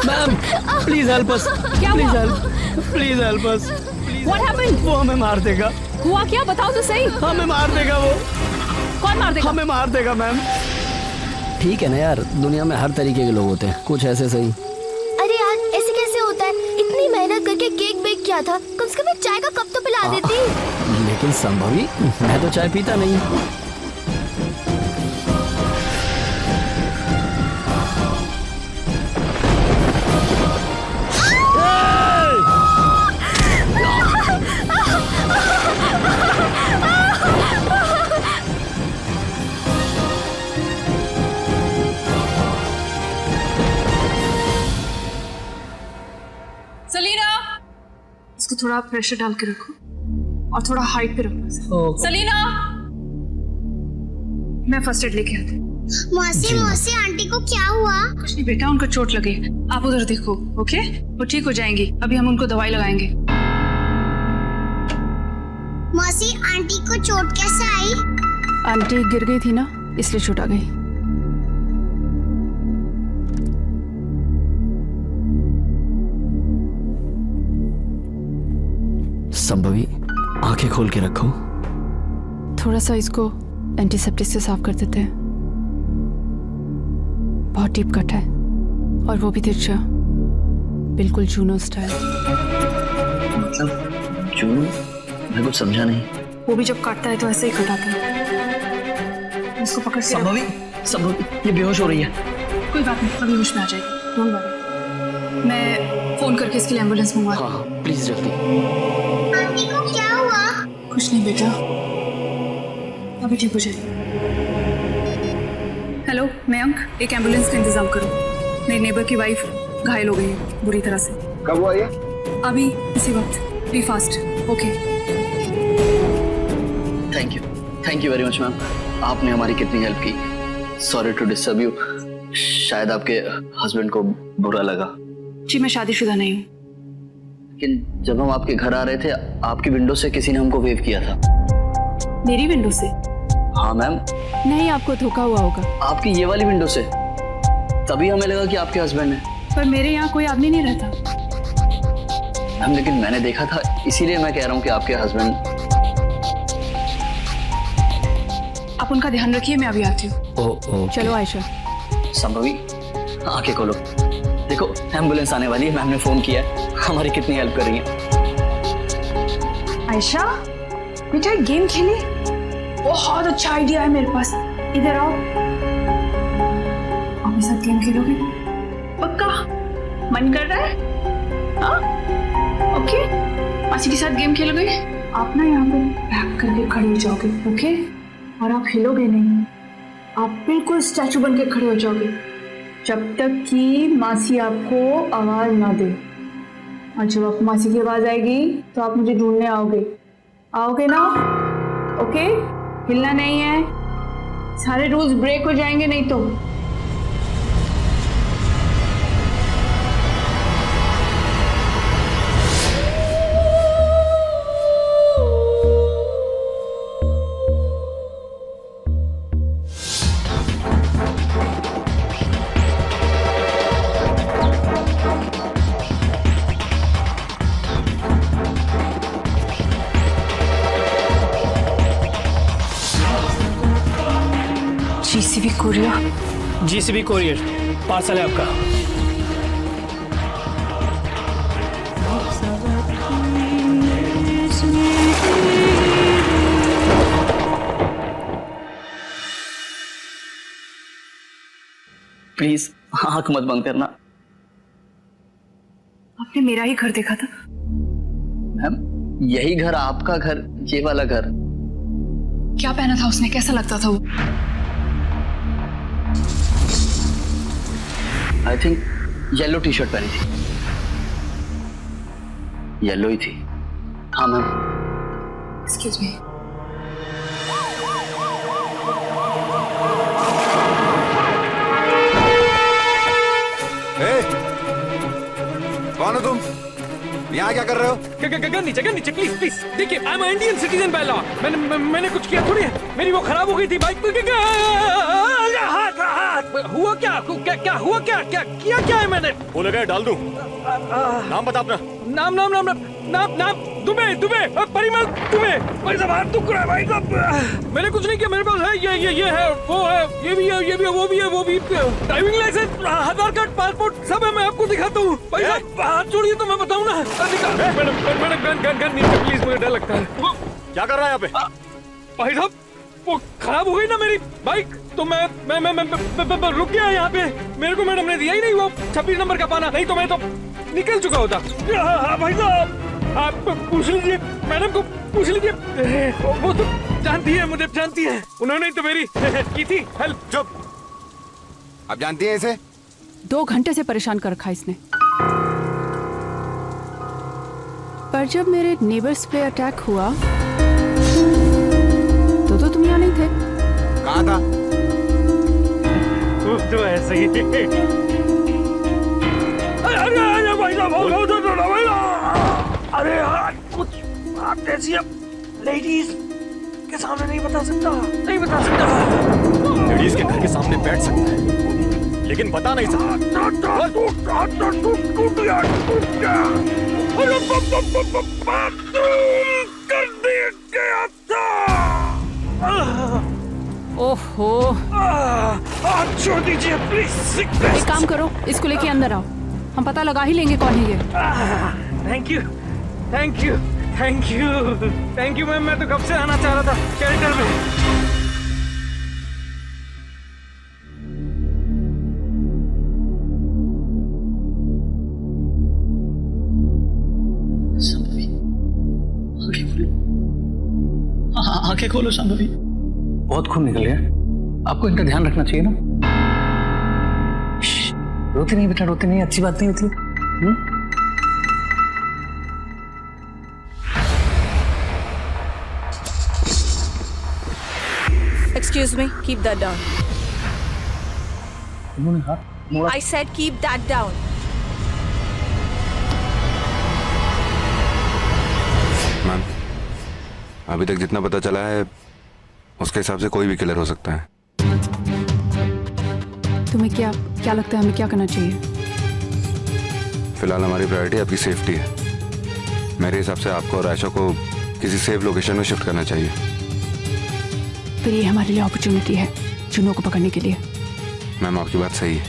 Ma'am please help us, क्या please हुआ? Help, please help us. What happened? वो हमें मार देगा, हुआ क्या, बताओ तो सही। हमें मार देगा वो, कौन मार देगा? हमें मार देगा मैम। ठीक है ना यार, दुनिया में हर तरीके के लोग होते हैं, कुछ ऐसे सही। अरे यार ऐसे कैसे होता है, इतनी मेहनत करके केक बेक किया था, कम से कम एक चाय का कप तो पिला देती। लेकिन संभवी, मैं तो चाय पीता नहीं। सलीना, इसको थोड़ा प्रेशर डाल के रखो और थोड़ा हाइट पे रखो। सलीना, मैं फर्स्ट एड लेके आती हूँ। मौसी मौसी आंटी को क्या हुआ? कुछ नहीं बेटा, उनको चोट लगी, आप उधर देखो। ओके, वो ठीक हो जाएंगी, अभी हम उनको दवाई लगाएंगे। मौसी आंटी को चोट कैसे आई? आंटी गिर गई थी ना, इसलिए चोट आ गई। संभवी, आंखें खोल के रखो। थोड़ा सा इसको एंटीसेप्टिक से साफ कर देते हैं, बहुत डीप कट है और वो भी तिरछा, बिल्कुल जूनो स्टाइल। मतलब जूनू? मैं कुछ समझा नहीं। वो भी जब काटता है तो ऐसे ही कटाता है। इसको पकड़ के संभवी, संभवी ये बेहोश हो रही है। कोई बात नहीं, अभी होश में आ जाएगी, डोंट वरी। मैं फोन करके इसके लिए एम्बुलेंस मंगवा। हाँ प्लीज जल्दी। आंटी को क्या हुआ? कुछ नहीं बेटा, अभी ठीक हो जाएगी। हेलो मयंक, एक एम्बुलेंस का इंतजाम करो, मेरी नेबर की वाइफ घायल हो गई है बुरी तरह से। कब हुआ ये? अभी इसी वक्त, be fast. Okay, thank you very much ma'am, आपने हमारी कितनी हेल्प की। सॉरी टू डिस्टर्ब यू, शायद आपके हस्बैंड को बुरा लगा। जी मैं शादीशुदा नहीं हूँ। लेकिन जब हम आपके घर आ रहे थे, आपकी विंडो से किसी ने हमको वेव किया था। मेरी विंडो से? हाँ मैम। नहीं, आपको धोखा हुआ होगा। आपकी ये वाली विंडो से, तभी हमें लगा कि आपके हस्बैंड है। पर मेरे यहाँ कोई आदमी नहीं रहता। मैम लेकिन मैंने देखा था, इसीलिए मैं कह रहा हूँ कि आपके हस्बैंड। आप उनका ध्यान रखिए, मैं अभी आती हूँ। चलो आयशा। संभवी, आंखें खोलो, देखो एम्बुलेंस आने वाली है, मैम ने फोन किया है, हमारी कितनी हेल्प कर रही है। आयशा बेटा, गेम खेले, बहुत अच्छा आइडिया है मेरे पास, इधर आओ। आप मेरे साथ गेम खेलोगे? पक्का? मन कर रहा है? हाँ? ओके, मासी के साथ गेम खेलोगे? आप ना यहाँ पे बैक करके खड़े हो जाओगे, ओके? और आप हिलोगे नहीं, आप बिल्कुल स्टैचू बन के खड़े हो जाओगे जब तक कि मासी आपको आवाज ना दे। और जब आपको मासी की आवाज आएगी तो आप मुझे ढूंढने आओगे ना? ओके, हिलना नहीं है, सारे रूल्स ब्रेक हो जाएंगे नहीं तो। GCB courier. GCB courier, parcel है आपका। प्लीज आंख मत बंद करना। आपने मेरा ही घर देखा था? मैम यही घर, आपका घर, ये वाला घर। क्या पहना था उसने, कैसा लगता था वो? I think yellow T shirt पहनी थी, येलो ही थी। हाँ मैम। Excuse me. कौन हो तुम? यहाँ क्या कर रहे हो? नीचे प्लीज प्लीज। देखिए, I am Indian citizen by law. मैंने कुछ किया थोड़ी है, मेरी वो खराब हो गई थी बाइक। हुआ क्या क्या क्या हुआ क्या क्या किया क्या है मैंने? वो लगा है, डाल दूं? नाम बता अपना। नाम नाम नाम नाम नाम नाम दुबे दुबे परिमल दुबे। भाई साहब हाथ दुख रहा है भाई साहब। मैंने कुछ नहीं किया, मेरे पास है ये है, वो है, ये भी है, वो भी है, वो भी। ड्राइविंग लाइसेंस, आधार कार्ड, पासपोर्ट सब है, मैं आपको दिखाता हूँ। भाई साहब हाथ छोड़िए तो मैं बताऊँ ना। मैडम गन नीचे प्लीज, मुझे डर लगता है। क्या कर रहा है यहाँ पे? भाई साहब वो खराब हो गई ना मेरी बाइक, तो मैं रुक गया यहाँ पे। मेरे को मैडम ने दिया ही नहीं वो 26 नंबर का पाना, नहीं तो मैं तो निकल चुका होता। हाँ भाई साहब आप पूछ लीजिए, मैडम को पूछ लीजिए, वो तो जानती है, मुझे जानती है, उन्होंने तो मेरी की थी हेल्प। चुप। आप जानती हैं इसे? 2 घंटे से परेशान कर रखा इसने। पर जब मेरे नेबर्स पे अटैक हुआ तो तुम यहाँ नहीं थे। कहाँ था? तो ऐसे ही। अरे भाई साहब, अरे यार कुछ बात ऐसी अब लेडीज के सामने नहीं बता सकता, नहीं बता सकता। लेडीज के घर के सामने बैठ सकता है लेकिन बता नहीं सकता। कर दिया गया था। ओहो, छोड़ दीजिए प्लीज। एक काम करो, इसको लेके अंदर आओ, हम पता लगा ही लेंगे कौन है ये। Thank you thank you thank you thank you ma'am, मैं तो कब से आना चाह रहा था शेल्टर में। शांभवी, आंखें खोलो, आंखें खोलो शांभवी। बहुत खून निकल गया, आपको इनका ध्यान रखना चाहिए ना। रोती नहीं बेटा, रोती नहीं, अच्छी बात नहीं होती। Excuse me, keep that down. उन्होंने हाथ मोड़ा। I said keep that down. Ma'am, अभी तक जितना पता चला है उसके हिसाब से कोई भी किलर हो सकता है। तुम्हें क्या लगता है हमें क्या करना चाहिए? फिलहाल हमारी प्रायोरिटी आपकी सेफ्टी है। मेरे हिसाब से आपको और आयशा को किसी सेफ लोकेशन में शिफ्ट करना चाहिए। फिर ये हमारे लिए अपॉर्चुनिटी है चुनों को पकड़ने के लिए। मैम आपकी बात सही है,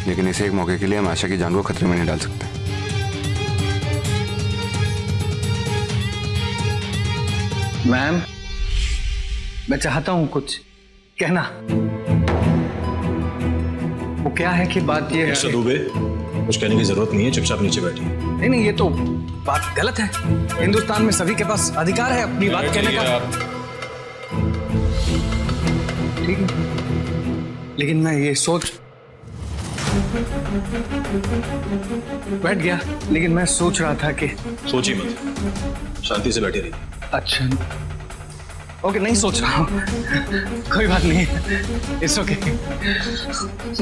लेकिन इस एक मौके के लिए हम आयशा की जान को खतरे में नहीं डाल सकते। मैम, मैं चाहता हूं कुछ कहना। वो क्या है कि बात ये है। मिस्टर दुबे, कुछ कहने की जरूरत नहीं है, चुपचाप नीचे बैठिए। नहीं, ये तो बात गलत है। हिंदुस्तान में सभी के पास अधिकार है अपनी बात कहने का। ठीक है, लेकिन मैं ये सोच बैठ गया, लेकिन मैं सोच रहा था कि सोचिए मत, शांति से बैठे रहिए। अच्छा, ओके, नहीं सोच रहा हूँ, कोई बात नहीं, इट्स ओके।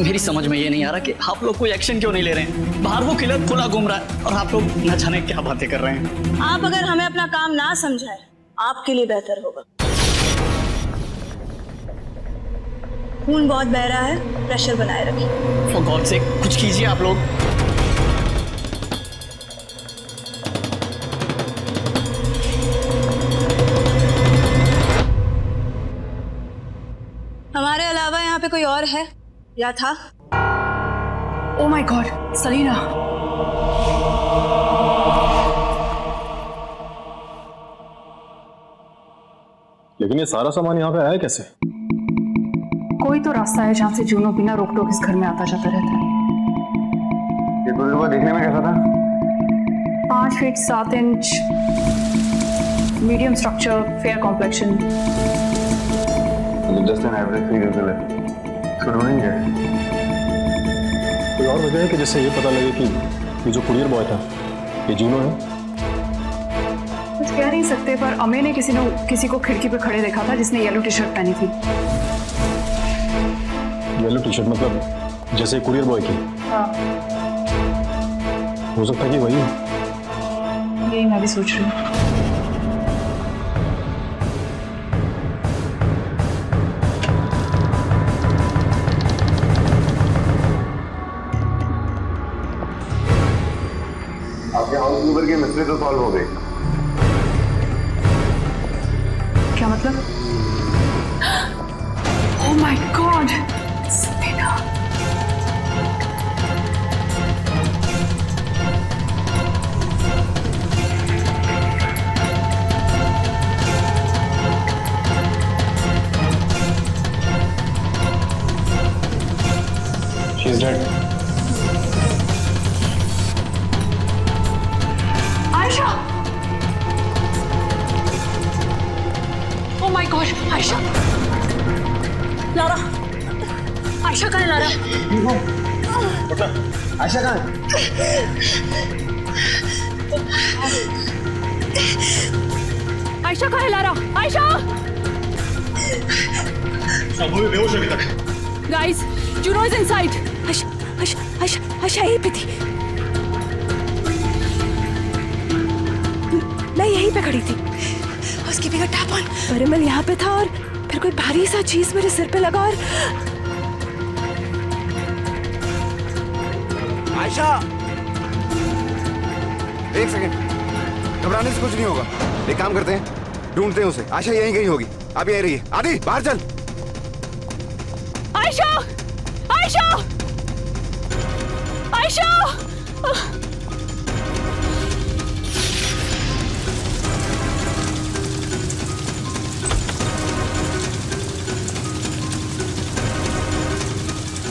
मेरी समझ में ये नहीं आ रहा कि आप लोग कोई एक्शन क्यों नहीं ले रहे हैं। बाहर वो किलर खुला घूम रहा है और आप लोग न जाने क्या बातें कर रहे हैं। आप अगर हमें अपना काम ना समझाए, आपके लिए बेहतर होगा। खून बहुत बह रहा है, प्रेशर बनाए रखिए। फॉर गॉड सेक, कुछ कीजिए आप लोग। हमारे अलावा यहाँ पे कोई और है या था? Oh my God, Selena. लेकिन ये सारा सामान यहाँ पे आया कैसे? कोई तो रास्ता है जहाँ से जूनो बिना रोक टोक इस घर में आता जाता रहता है। ये गुजरवा देखने में कैसा था? 5 feet 7 inch, medium structure, fair complexion. Just an average figure है। ढूंढेंगे क्या? कोई और वजह है कि जिससे ये पता लगे कि ये जो कुरियर बॉय था ये जूनो है? कुछ कह नहीं सकते, पर अमे ने किसी को खिड़की पे खड़े देखा था जिसने येलो टी शर्ट पहनी थी। येलो टी शर्ट मतलब जैसे कुरियर बॉय की? हाँ, हो सकता है कि वही हो। यही मैं भी सोच रही हूँ। आपके हाउस कीपर की मिस्ट्री तो सॉल्व हो गई। क्या मतलब? ओह माय गॉड, सपना। She is dead. Ayesha! Oh my God, Ayesha! Lara, Ayesha कहाँ है लारा? आयशा कहाँ है? आयशा कहाँ है लारा? आयशा! सब हुए बेहोश अभी तक। Guys, Juno is inside. Ayesha, Ayesha, Ayesha, Ayesha यहीं पे थी। मैं यहीं पे खड़ी थी। उसकी भी टैप ऑन। परिमल यहाँ पे था और फिर कोई भारी सा चीज मेरे सिर पे लगा और आयशा, एक सेकंड, घबराने से कुछ नहीं होगा। एक काम करते हैं, ढूंढते हैं उसे। आयशा यहीं कहीं होगी। आप यहीं रहिए। आदि, बाहर चल। आयशा! आयशा! आयशा!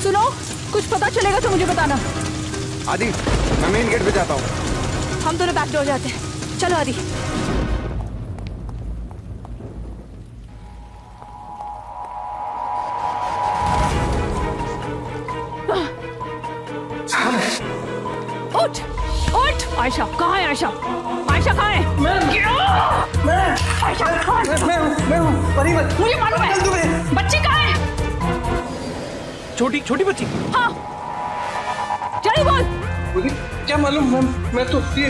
सुनो, कुछ पता चलेगा तो मुझे बताना। आदि, मैं मेन गेट पे जाता हूँ। हम दोनों बैक डोर जाते हैं। चलो आदि। उठ, उठ! आयशा कहाँ है? आयशा, आयशा कहाँ है? आयशा कहाँ है? मुझे मालूम है। बच्ची कहाँ है? छोटी छोटी बच्ची। हाँ, जल्दी बोल। मुझे क्या मालूम मैम, मैं तो ये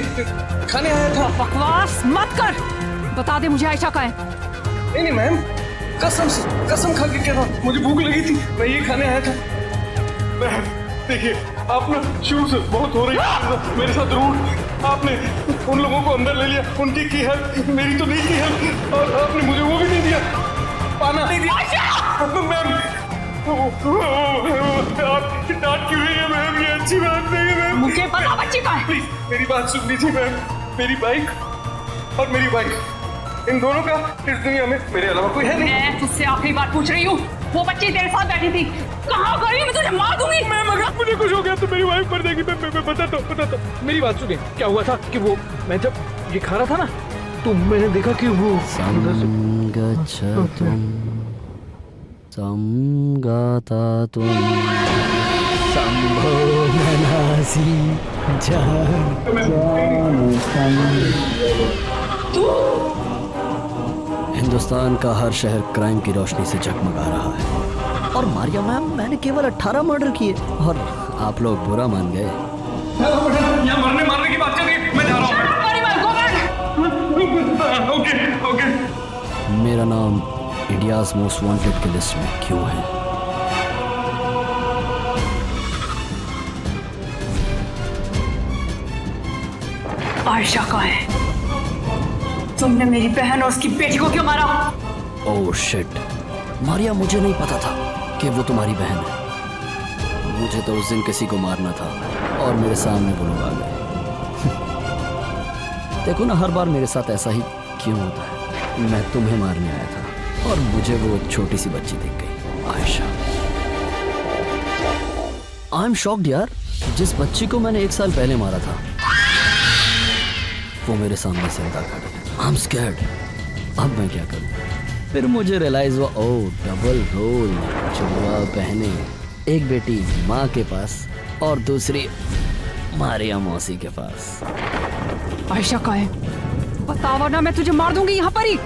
खाने आया था। बकवास मत कर। बता दे मुझे आयशा कहाँ है? नहीं नहीं मैम, कसम खा के कह रहा हूँ, मुझे भूख लगी थी, मैं ये खाने आया था। मैम देखिए, आप ना शुरू से बहुत हो रही है मेरे साथ रूड। आपने उन लोगों को अंदर ले लिया, उनकी की हेल्प, मेरी तो नहीं की हेल्प, और आपने मुझे वो भी नहीं दिया, पाना नहीं दिया। मैम आप डांट क्यों रही है मैम? ये अच्छी बात नहीं है मैम। मुझे पता बच्ची कहाँ है। प्लीज मेरी बात सुन लीजिए मैम। मेरी बाइक और मेरी वाइफ, इन दोनों का इस दुनिया में मेरे अलावा कोई है नहीं। मैं तुझसे आखिरी बात पूछ रही हूँ। वो बच्ची तेरे साथ बैठी थी, कहाँ गई? मैं तुझे मार दूंगी। मैम अगर मुझे कुछ हो गया तो मेरी वाइफ मर जाएगी। मैं बता मेरी बात सुनिए। क्या हुआ था कि वो, मैं जब ये खा रहा था ना, तो मैंने देखा कि वो संगाता तुम संभो मनासी हिंदुस्तान का हर शहर क्राइम की रोशनी से जगमगा रहा है। और मारिया मैम, मैंने केवल 18 मर्डर किए और आप लोग बुरा मान गए। यहाँ मरने की बात कर रही है, मैं जा रहा हूँ। ओके। मेरा नाम इंडियाज मोस्ट वांटेड की लिस्ट में क्यों है? आयशा कहाँ है? तुमने मेरी बहन और उसकी बेटी को क्यों मारा? ओह शिट, मारिया, मुझे नहीं पता था कि वो तुम्हारी बहन है। मुझे तो उस दिन किसी को मारना था और मेरे सामने वो लोग आ गए। देखो ना, हर बार मेरे साथ ऐसा ही क्यों होता है? मैं तुम्हें मारने आया था और मुझे वो छोटी सी बच्ची दिख गई, आयशा। आई एम शॉक्ड यार, जिस बच्ची को मैंने 1 साल पहले मारा था वो मेरे सामने से खड़ा है। I am scared. अब मैं क्या करूं? फिर मुझे रियलाइज हुआ, ओह डबल रोल, जुड़वा बहने, एक बेटी माँ के पास और दूसरी मारिया मौसी के पास। आयशा कहाँ है? बता वरना मैं तुझे मार दूंगी यहाँ पर ही।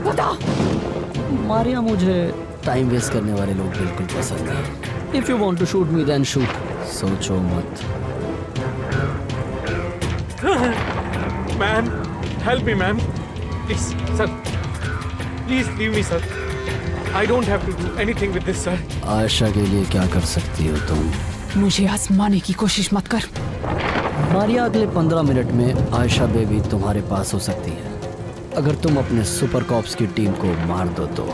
बता। मारिया, मुझे टाइम वेस्ट करने वाले लोग बिल्कुल पसंद नहीं। If you want to shoot me then shoot, सोचो मत। Ma'am help me ma'am, please sir, please leave me sir, I don't have to do anything with this sir. Ayesha के लिए क्या कर सकती हो तुम? मुझे आजमाने की कोशिश मत कर। मारिया, अगले 15 मिनट में आयशा बेबी तुम्हारे पास हो सकती है अगर तुम अपने सुपर कॉप्स की टीम को मार दो तो।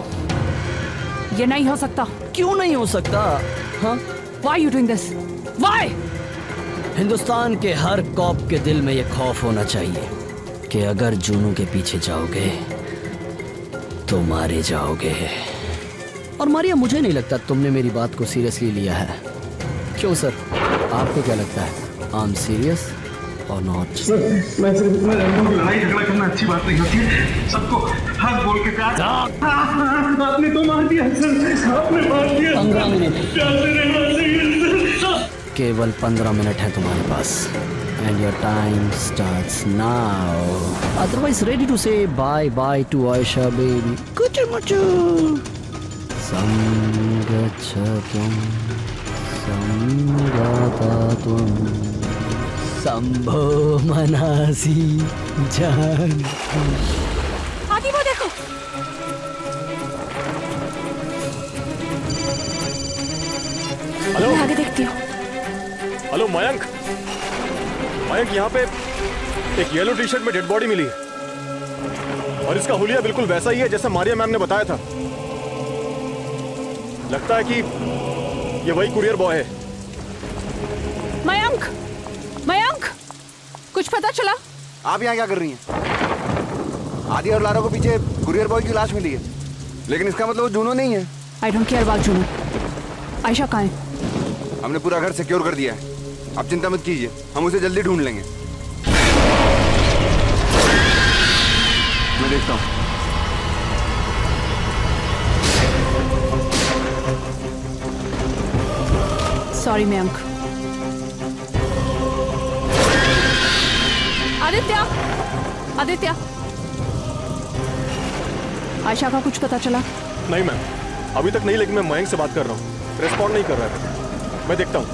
ये नहीं हो सकता। क्यों नहीं हो सकता? हाँ, Why are you doing this? Why? Hindustan के हर कॉप के दिल में ये खौफ होना चाहिए कि अगर जूनू के पीछे जाओगे तो मारे जाओगे। और मारिया, मुझे नहीं लगता तुमने मेरी बात को सीरियसली लिया है। क्यों सर, आपको क्या लगता है? आई एम सीरियस और नॉट? मैं सिर्फ इतना जानता हूँ कि लड़ाई झगड़ा करना अच्छी बात नहीं होती है। सबको हंस बोल के प्यार। आपने तो मार दिया सर, आपने मार दिया। 15 मिनट, केवल 15 मिनट है तुम्हारे पास। And your time starts now. Otherwise ready to say bye bye to Ayesha baby. कुछ मुचो संगच्छतुम संगातात्वम संभो मनासी जान। आगे वो देखो। हेलो, मैं आगे देखती हूँ। हेलो मयंक। मयंक, यहाँ पे एक येलो टी शर्ट में डेड बॉडी मिली है और इसका हुलिया बिल्कुल वैसा ही है जैसा मारिया मैम ने बताया था। लगता है कि ये वही कुरियर बॉय है। मयंक, मयंक, कुछ पता चला? आप यहाँ क्या कर रही हैं? आदि और लारा को पीछे कुरियर बॉय की लाश मिली है, लेकिन इसका मतलब वो जूनो नहीं है। I don't care about Juno. Ayesha कहाँ है? हमने पूरा घर सिक्योर कर दिया है, आप चिंता मत कीजिए, हम उसे जल्दी ढूंढ लेंगे। मैं देखता हूँ। सॉरी मयंक। आदित्य, आदित्य, आयशा का कुछ पता चला? नहीं मैम, अभी तक नहीं, लेकिन मैं मयंक से बात कर रहा हूँ, रिस्पॉन्ड नहीं कर रहा है। मैं देखता हूँ।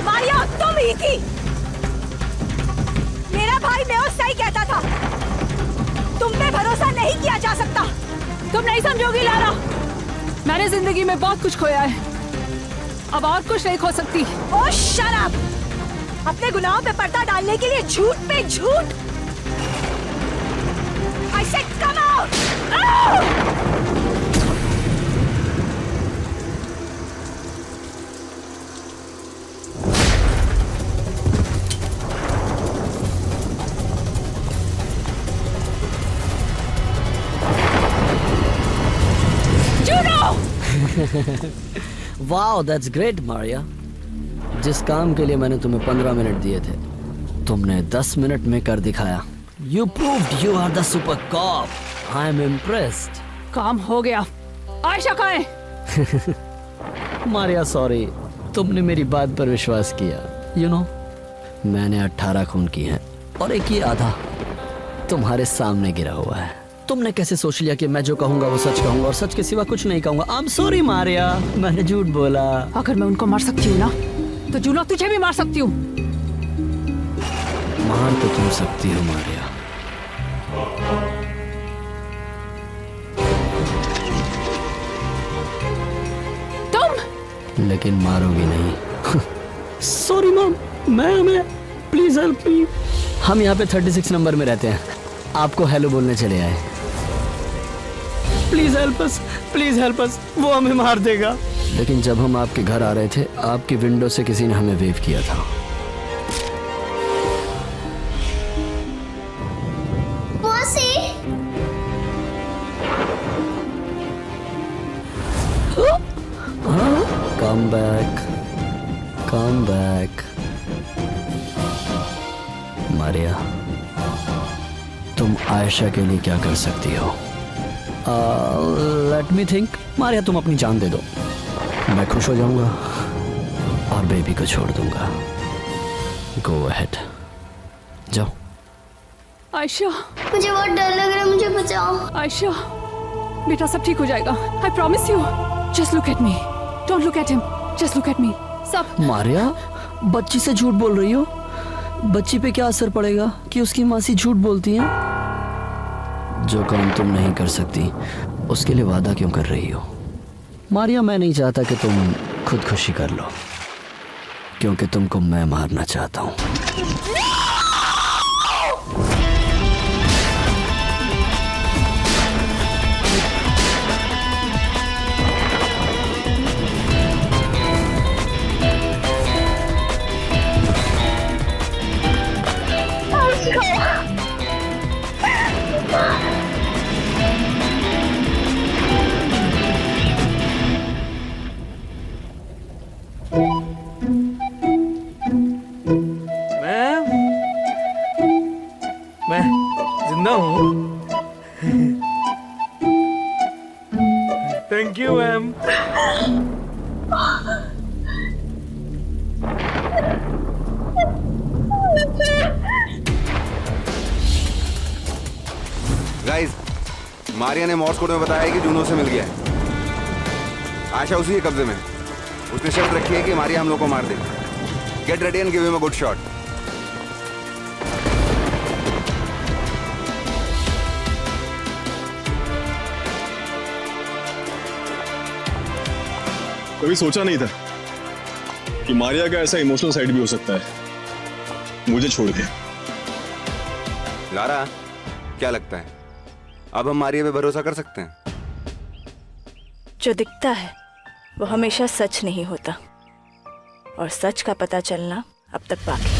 मारिया, तुम ही थी। मेरा भाई मेओ सही कहता था, तुम पे भरोसा नहीं किया जा सकता। तुम नहीं समझोगी लारा, मैंने जिंदगी में बहुत कुछ खोया है, अब और कुछ नहीं खो सकती। ओह शट अप! अपने गुनाहों पे पर्दा डालने के लिए झूठ पे झूठ। I said come out! Wow, that's great Maria. जिस काम के लिए मैंने तुम्हें 15 मिनट दिए थे, तुमने 10 मिनट में कर दिखाया। You proved you are the super cop. I am impressed. काम हो गया। आयशा कहाँ है? मारिया सॉरी, तुमने मेरी बात पर विश्वास किया। यू नो, मैंने 18 खून की हैं और एक ही आधा तुम्हारे सामने गिरा हुआ है। तुमने कैसे सोच लिया कि मैं जो कहूंगा वो सच कहूंगा और सच के सिवा कुछ नहीं कहूंगा? आई एम सॉरी मारिया, मैंने झूठ बोला। अगर मैं उनको मार सकती हूँ ना, तो जूनो तुझे भी मार सकती हूँ। मार तो तुम सकती हो मारिया, लेकिन मारोगी नहीं। सॉरी मॉम, मैं प्लीज हेल्प मी। हम यहाँ पे 36 नंबर में रहते हैं, आपको हेलो बोलने चले आए। Please help us, please help us, वो हमें मार देगा। लेकिन जब हम आपके घर आ रहे थे, आपकी विंडो से किसी ने हमें वेव किया था। Come back, come back. Maria, तुम आयशा के लिए क्या कर सकती हो? Let me think. मारिया, तुम अपनी जान दे दो, मैं खुश हो जाऊंगा और बेबी को छोड़ दूंगा। गो अहेड, जाओ। आयशा, मुझे बहुत डर लग रहा है, मुझे बचाओ। आयशा, बेटा सब ठीक हो जाएगा। I promise you. Just look at me, don't look at him, just look at me. सब। मारिया, बच्ची से झूठ बोल रही हो? बच्ची पे क्या असर पड़ेगा कि उसकी मासी झूठ बोलती है? जो काम तुम नहीं कर सकती उसके लिए वादा क्यों कर रही हो? मारिया, मैं नहीं चाहता कि तुम खुदकुशी कर लो, क्योंकि तुमको मैं मारना चाहता हूँ। मैं जिंदा हूँ। Thank you ma'am. Guys, Maria ने मॉर्स कोड में बताया है कि जूनो से मिल गया है। आशा उसी के कब्जे में। उसने शर्त रखी है कि मारिया हम लोग को मार दे। Get ready and give him a good shot. कभी सोचा नहीं था कि मारिया का ऐसा इमोशनल साइड भी हो सकता है, मुझे छोड़ के। लारा, क्या लगता है अब हम मारिया पे भरोसा कर सकते हैं? जो दिखता है वो हमेशा सच नहीं होता, और सच का पता चलना अब तक बाकी है।